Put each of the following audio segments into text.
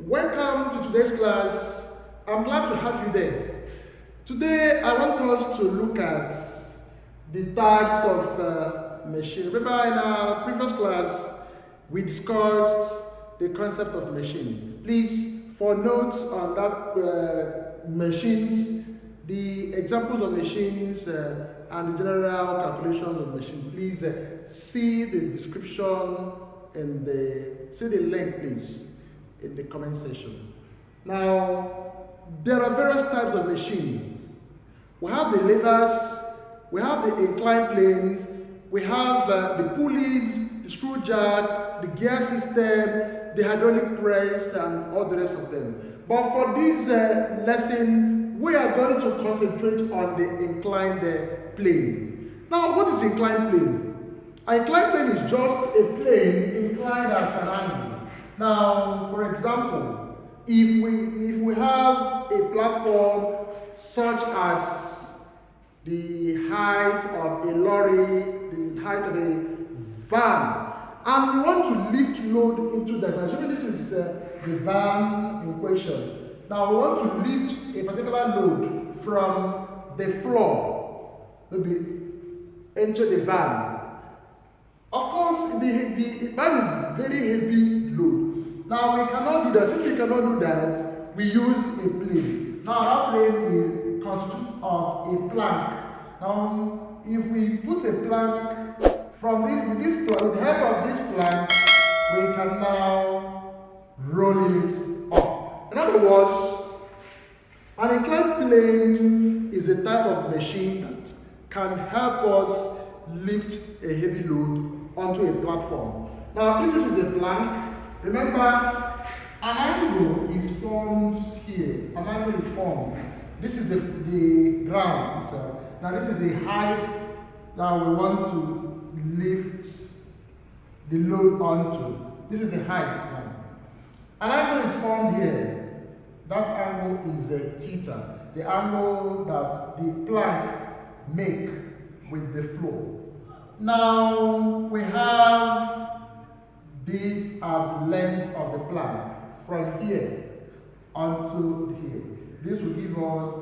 Welcome to today's class. I'm glad to have you there. Today I want us to look at the types of machine. Remember in our previous class we discussed the concept of machine. Please, for notes on that machines, the examples of machines and the general calculations of machine, please see the description and see the link, please, in the comment section. Now, there are various types of machine. We have the levers, we have the inclined planes, we have the pulleys, the screw jack, the gear system, the hydraulic press, and all the rest of them. But for this lesson, we are going to concentrate on the inclined plane. Now, what is inclined plane? An inclined plane is just a plane inclined at an angle. Now, for example, if we have a platform such as the height of a lorry, the height of a van, and we want to lift load into that. Assuming this is the van in question. Now we want to lift a particular load from the floor, maybe into the van. Of course, the van is very heavy load. Now we cannot do that. Since we cannot do that, we use a plane. Now that plane consists of a plank. Now, if we put a plank from with the help of this plank, we can now roll it up. In other words, an inclined plane is a type of machine that can help us lift a heavy load onto a platform. Now, if this is a plank, remember, an angle is formed here. An angle is formed. This is the ground. So now this is the height that we want to lift the load onto. This is the height now. An angle is formed here. That angle is a theta, the angle that the plank make with the floor. Now we have these are the length of the plank from here onto here. This will give us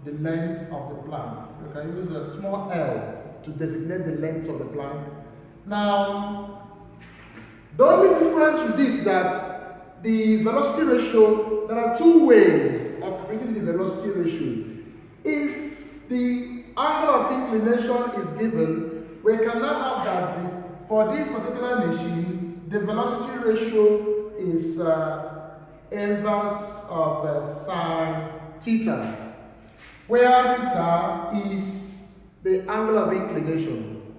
the length of the plank. You can use a small L to designate the length of the plank. Now, the only difference with this is that the velocity ratio, there are two ways of creating the velocity ratio. If the angle of inclination is given, we can now have that for this particular machine, the velocity ratio is inverse of sine theta, where theta is the angle of inclination.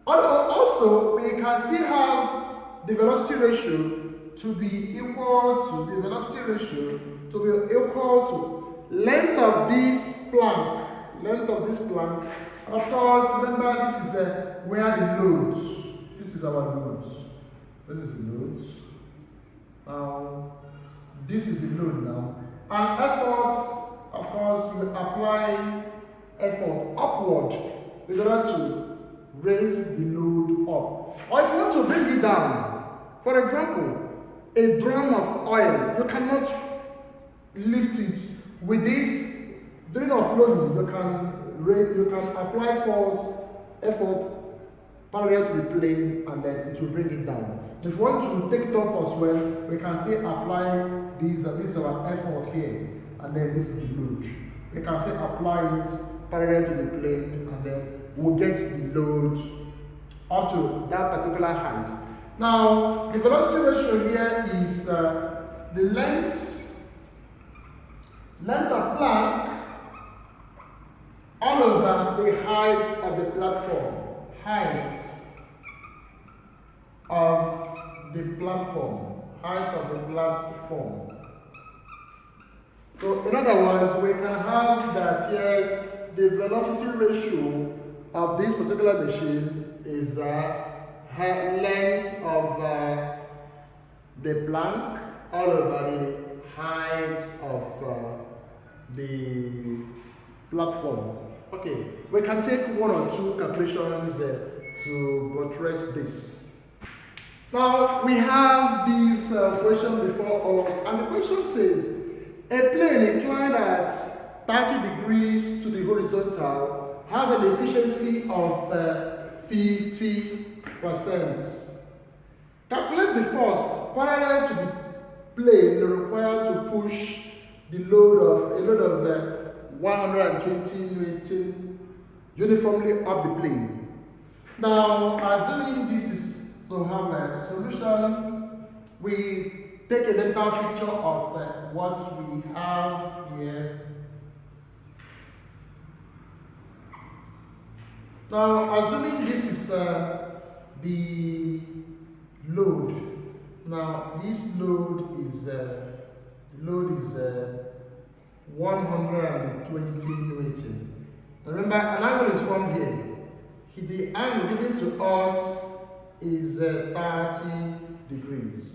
Also, we can still have the velocity ratio to be equal to the velocity ratio to be equal to length of this plank, and of course, remember this is where the loads. This is our loads. This is the loads. Now, this is the load now. And effort, of course, you apply effort upward in order to raise the load up. Or if you want to bring it down, for example, a drum of oil, you cannot lift it with this. During offloading, you can apply force, effort parallel to the plane, and then it will bring it down. If you want to take it up as well, we can say apply this is our effort here, and then this is the load. We can say apply it parallel to the plane, and then we'll get the load up to that particular height. Now, the velocity ratio here is the length of plank all over the height of the platform. Height of the platform. Height of the platform. So, in other words, we can have that, yes, the velocity ratio of this particular machine is length of the plank all over the height of the platform. Okay, we can take one or two calculations to buttress this. Now we have this question before us, and the question says, a plane inclined at 30 degrees to the horizontal has an efficiency of 50%. Calculate the force parallel to the plane required to push the load of 120 Newton uniformly up the plane. Now, assuming this is to have a solution, we take a mental picture of what we have here. Now, assuming this is the load. Now, this load is 120 Newton. Remember, an angle is from here. The angle given to us is 30 degrees.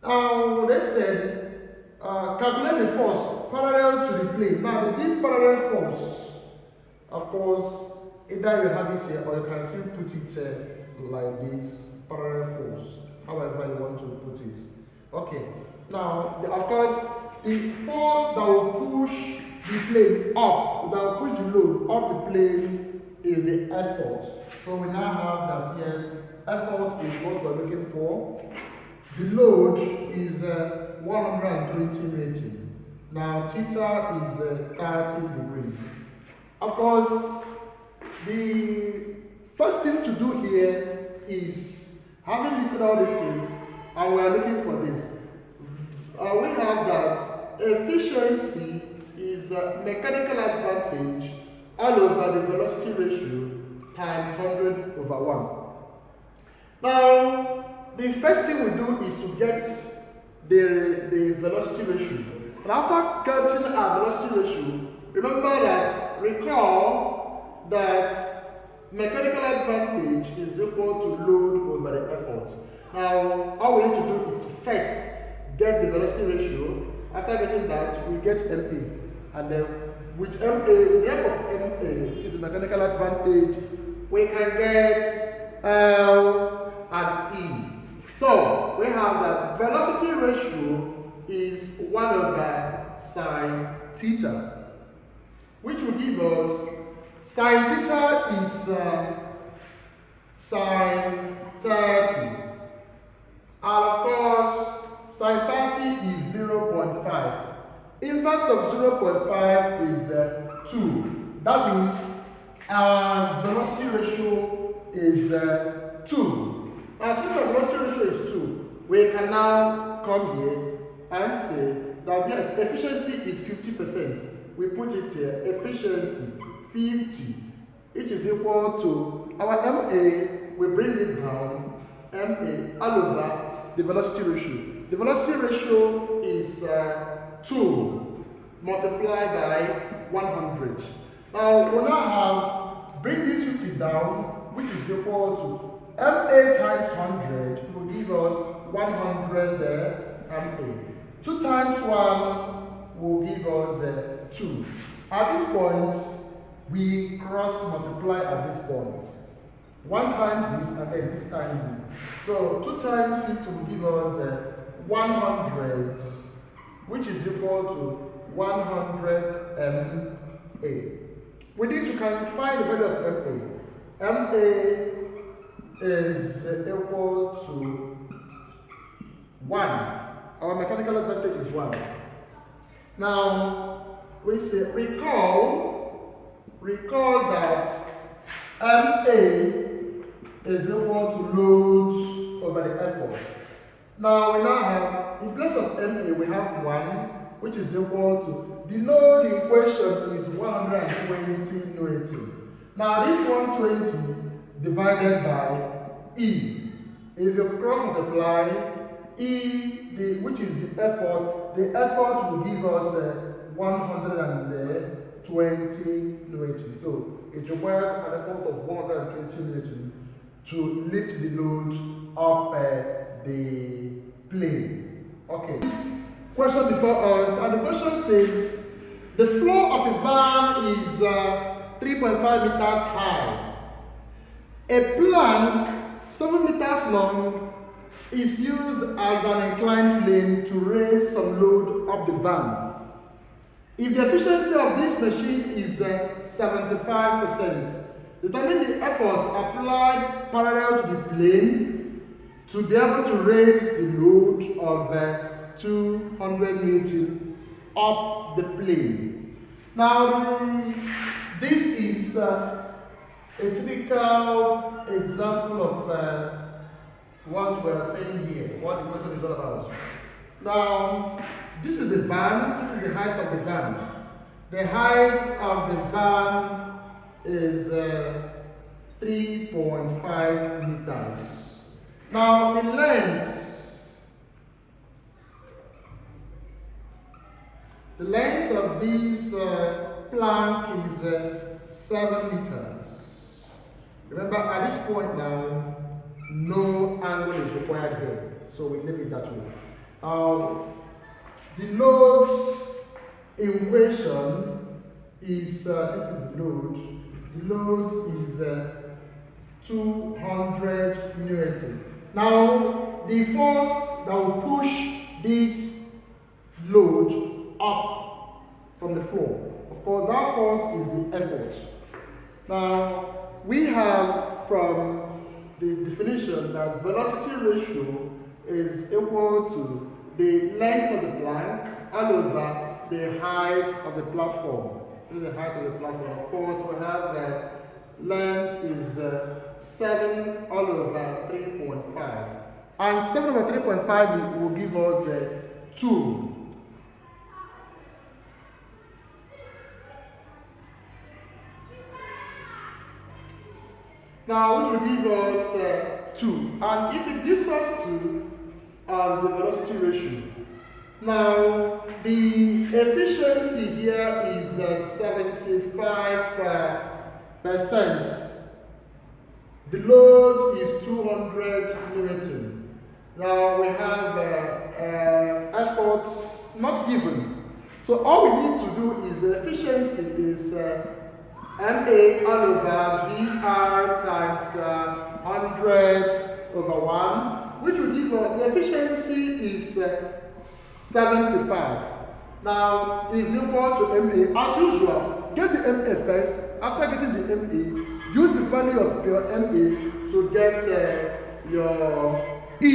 Now, they said, calculate the force parallel to the plane. Now, this parallel force, of course, either you have it here or you can still put it like this, parallel force, however you want to put it. Okay, now, of course, the force that will push the plane up, that will push the load up the plane is the effort. So we now have that, yes, effort is what we're looking for. The load is 120 Newton. Now, theta is 30 degrees. Of course, the first thing to do here is, having listed all these things, and we are looking for this, we have that efficiency is mechanical advantage all over the velocity ratio times 100 over 1. Now, the first thing we do is to get the velocity ratio. And after getting our velocity ratio, recall that mechanical advantage is equal to load over the effort. Now, all we need to do is to first get the velocity ratio. After getting that, we get MA. And then with MA, with the help of MA, which is the mechanical advantage, we can get L and E. So, we have that velocity ratio is 1 over sine theta, which will give us sine theta is sine 30. And of course, sine 30 is 0.5. Inverse of 0.5 is 2. That means our velocity ratio is 2. Now, since our velocity ratio is 2, we can now come here and say that yes, efficiency is 50%. We put it here, efficiency 50. It is equal to our MA, we bring it down, MA all over the velocity ratio. The velocity ratio is 2 multiplied by 100. Now, we now have, bring this 50 down, which is equal to MA times 100 will give us 100 MA. 2 times 1 will give us 2. At this point, we cross multiply at this point. 1 times this and then this times this. So 2 times 50 will give us 100, which is equal to 100 MA. With this, we can find the value of MA. MA is equal to 1. Our mechanical advantage is 1. Now, we say, recall that MA is equal to load over the effort. Now, we now have, in place of MA, we have 1, which is equal to, the load in question is 120 Newton. Now, this 120 divided by E. If you cross multiply, E, which is the effort will give us 120 Newton. So it requires an effort of 120 Newton to lift the load up the plane. Okay. Question before us, and the question says, the floor of a van is 3.5 meters high. A plank 7 meters long is used as an inclined plane to raise some load up the van. If the efficiency of this machine is 75%, determine the effort applied parallel to the plane to be able to raise the load of 200 Newton up the plane. Now, this is a typical example of what we are saying here, what the question is all about. Now, this is the van, this is the height of the van. The height of the van is 3.5 meters. Now, the length of this plank is 7 meters. Remember, at this point now, no angle is required here, so we leave it that way. The loads in question is, this is the load. The load is 200 Newton. Now, the force that will push this load up from the floor, of course, that force is the effort. Now, we have from the definition that velocity ratio is equal to the length of the plank all over the height of the platform. This is the height of the platform. Of course, we have length is 7 all over 3.5. And 7 over 3.5 will give us 2. Now, which will give us 2. And if it gives us 2 as the velocity ratio, now the efficiency here is 75%. The load is 200 Newton. Now we have efforts not given. So all we need to do is the efficiency is MA all over VR times 100 over 1, which will give us the efficiency is 75. Now is equal to MA. As usual, get the MA first. After getting the MA, use the value of your MA to get your E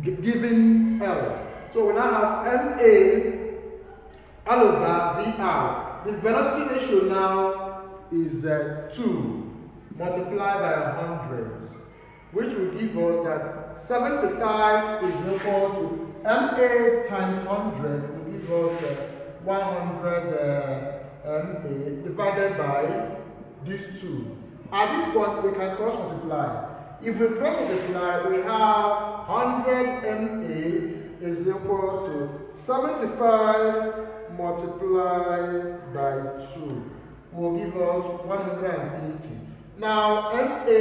given L. So we now have MA all over VR. The velocity ratio now is 2 multiplied by 100, which will give us that 75 is equal to MA times 100 will give us 100 MA divided by these 2. At this point, we can cross multiply. If we cross multiply, we have 100 MA is equal to 75 multiplied by 2 will give us 150. Now, MA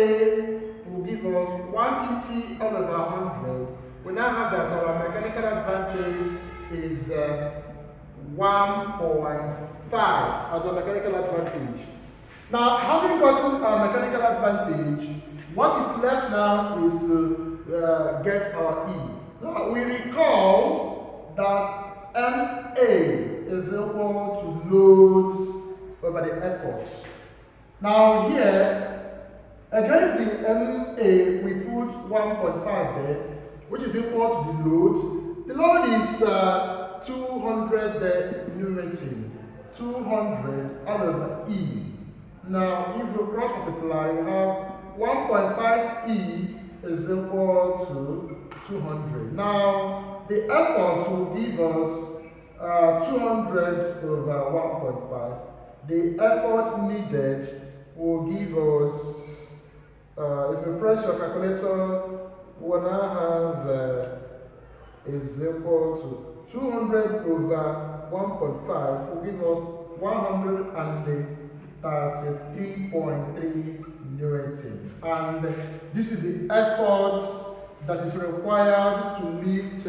will give us 150 all over 100. We now have that our mechanical advantage is 1.5 as a mechanical advantage. Now, having gotten our mechanical advantage, what is left now is to get our E. Now, we recall that MA is equal to loads over the effort. Now here, against the MA, we put 1.5 there, which is equal to the load. The load is 200 Newton, 200 all over E. Now, if we cross multiply, we have 1.5 E is equal to 200. Now, the effort will give us 200 over 1.5. The effort needed will give us, if you press your calculator, we will now have is equal to 200 over 1.5 will give us 133.3 Newton. And this is the effort that is required to lift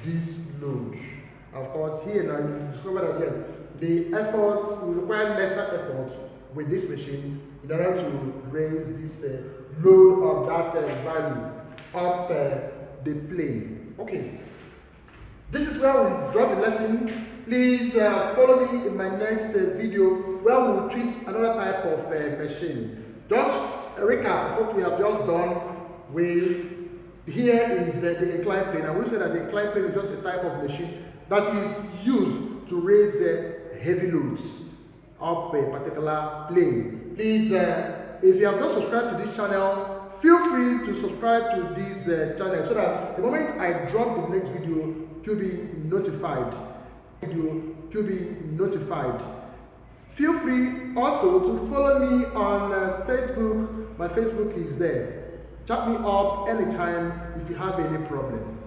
this load. Of course, here now you discover that again, the effort will require lesser effort with this machine in order to raise this load of that value up the plane. Okay, this is where we drop the lesson. Please follow me in my next video where we will treat another type of machine. Just a recap of what we have just done. Here is the inclined plane, and we said that the inclined plane is just a type of machine that is used to raise heavy loads up a particular plane. Please, if you have not subscribed to this channel, feel free to subscribe to this channel so that the moment I drop the next video, you'll be notified. Feel free also to follow me on Facebook. My Facebook is there. Chat me up anytime if you have any problem.